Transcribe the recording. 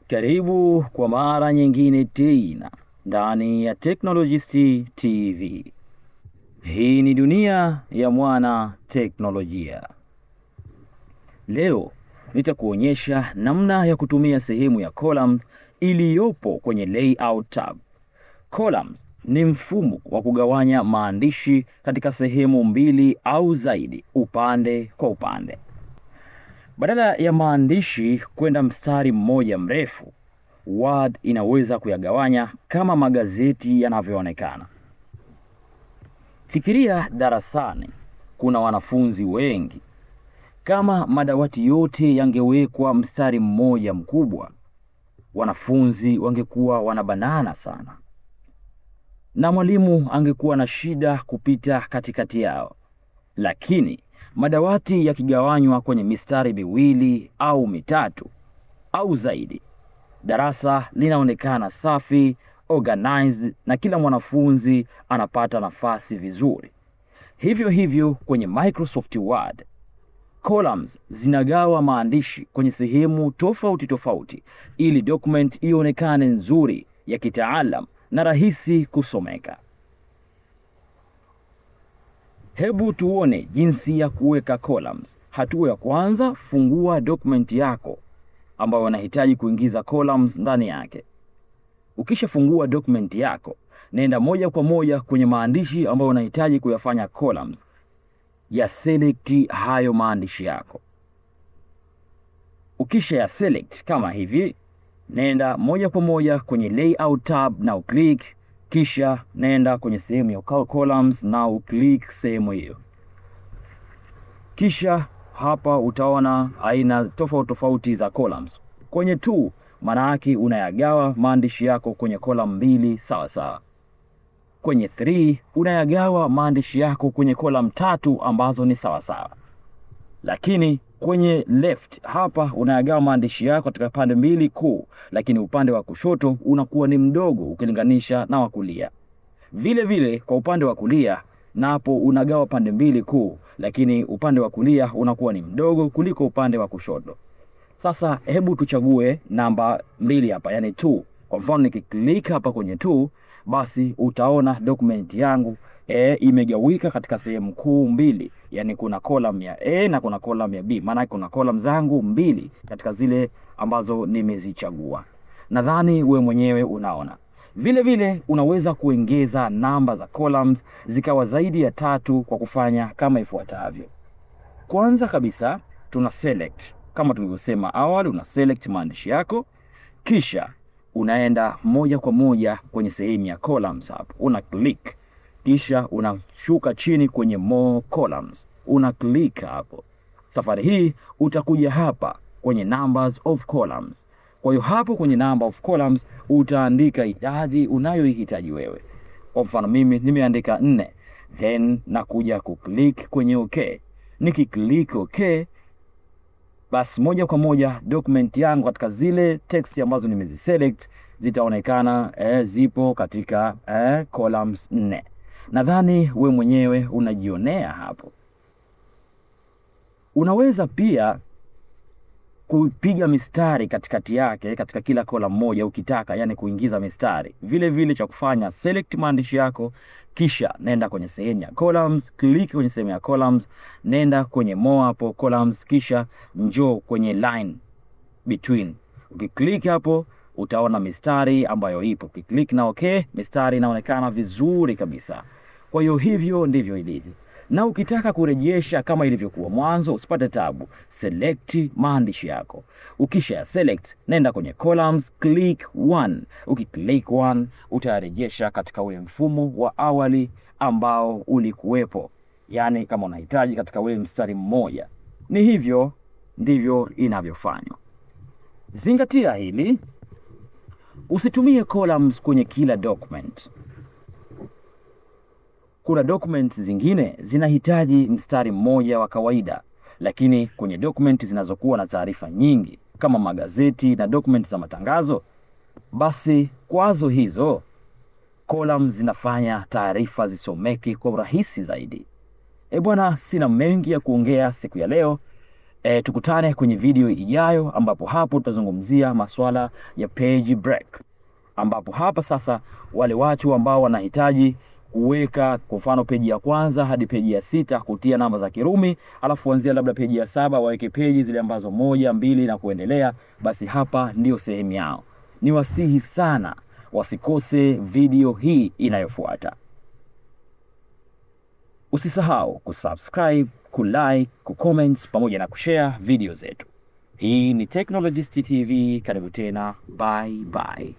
Karibu kwa mara nyingine tena ndani ya Technologist TV. Hii ni dunia ya mwana teknolojia. Leo nitakuonyesha namna ya kutumia sehemu ya column iliyopo kwenye layout tab. Column ni mfumo wa kugawanya maandishi katika sehemu mbili au zaidi, upande kwa upande. Badala ya maandishi kwenda mstari mmoja mrefu, Word inaweza kuyagawanya kama magazeti yanavyoonekana. Fikiria darasani kuna wanafunzi wengi. Kama madawati yote yangewekwa mstari mmoja mkubwa, wanafunzi wangekuwa wanabanana sana, na mwalimu angekuwa na shida kupita katikati yao. Lakini madawati yakigawanywa kwenye mistari miwili au mitatu au zaidi, darasa linaonekana safi, organized, na kila mwanafunzi anapata nafasi vizuri. Hivyo hivyo kwenye Microsoft Word, columns zinagawa maandishi kwenye sehemu tofauti tofauti ili document ionekane nzuri, ya kitaalam na rahisi kusomeka. Hebu tuone jinsi ya kuweka columns. Hatua ya kwanza, fungua document yako ambayo unahitaji kuingiza columns ndani yake. Ukishafungua document yako, nenda moja kwa moja kwenye maandishi ambayo unahitaji kuyafanya columns. Ya select hayo maandishi yako. Ukisha ya select kama hivi, nenda moja kwa moja kwenye layout tab na uklik, kisha nenda kwenye sehemu ya columns na uklik sehemu hiyo. Kisha hapa utaona aina tofauti tofauti za columns. Kwenye 2 maana yake unayagawa maandishi yako kwenye column mbili sawa sawa. Kwenye 3 unayagawa maandishi yako kwenye column 3 ambazo ni sawa sawa. Lakini kwenye left hapa unayagawa maandishi yako katika pande mbili kuu, lakini upande wa kushoto unakuwa ni mdogo ukilinganisha na wa kulia. Vile vile kwa upande wa kulia napo unagawa pande mbili kuu, lakini upande wa kulia unakuwa ni mdogo kuliko upande wa kushoto. Sasa hebu tuchague namba 2 hapa, yani 2. Kwa mfano nikiklik hapa kwenye 2, basi utaona document yangu imegawika katika sehemu kuu mbili, yani kuna column ya A na kuna column ya B. Maana kuna column zangu mbili katika zile ambazo nimezichagua. Nadhani we mwenyewe unaona. Vile vile unaweza kuongeza namba za columns zikawa zaidi ya 3 kwa kufanya kama ifuatavyo. Kwanza kabisa tuna select. Kama tulivyosema awali, una select maandishi yako, kisha unaenda moja kwa moja kwenye sehemu ya columns hapo. Una click, kisha unashuka chini kwenye more columns. Una click hapo. Safari hii utakuja hapa kwenye numbers of columns. Kwa hiyo hapo kwenye number of columns utaandika idadi unayoihitaji wewe. Kwa mfano mimi nimeandika 4. Then nakuja kuclick kwenye okay. Nikiclick okay, basi moja kwa moja document yangu katika zile text ambazo nimeziselect zitaonekana zipo katika columns 4. Nadhani we mwenyewe unajionea hapo. Unaweza pia kupiga mistari katikati yake katika kila column moja ukitaka, yani kuingiza mistari. Vile vile cha kufanya, select maandishi yako, kisha nenda kwenye sehemu ya columns, click kwenye sehemu ya columns, nenda kwenye more hapo columns, kisha njoo kwenye line between. Ukiklik hapo utaona mistari ambayo ipo. Ukiklik na okay, mistari inaonekana vizuri kabisa. Kwa hiyo hivyo ndivyo ilivyo. Na ukitaka kurejesha kama ilivyokuwa mwanzo, usipate tabu, select maandishi yako. Ukisha ya select, nenda kwenye columns, click 1. Ukiclick 1 utarejesha katika ule mfumo wa awali ambao ulikuwepo, yani kama unahitaji katika ule mstari mmoja. Ni hivyo ndivyo inavyofanywa. Zingatia hili, usitumie columns kwenye kila document. Kuna documents zingine zinahitaji mstari mmoja wa kawaida, lakini kwenye document zinazokuwa na taarifa nyingi kama magazeti na document za matangazo, basi kwazo hizo columns zinafanya taarifa zisomeke kwa urahisi zaidi. Bwana, sina mengi ya kuongea siku ya leo. Tukutane kwenye video ijayo, ambapo hapo tutazungumzia masuala ya page break, ambapo hapa sasa wale watu ambao wanahitaji kuweka kwa mfano peji ya kwanza hadi peji ya 6 kutia namba za Kirumi, alafu kuanzia labda peji ya 7 waweke peji zile ambazo 1, 2 na kuendelea, basi hapa ndio sehemu yao. Niwasihi sana wasikose video hii inayofuata. Usisahau kusubscribe, kulike, kucomment pamoja na kushare video zetu. Hii ni Technologist TV, karibu tena, bye bye.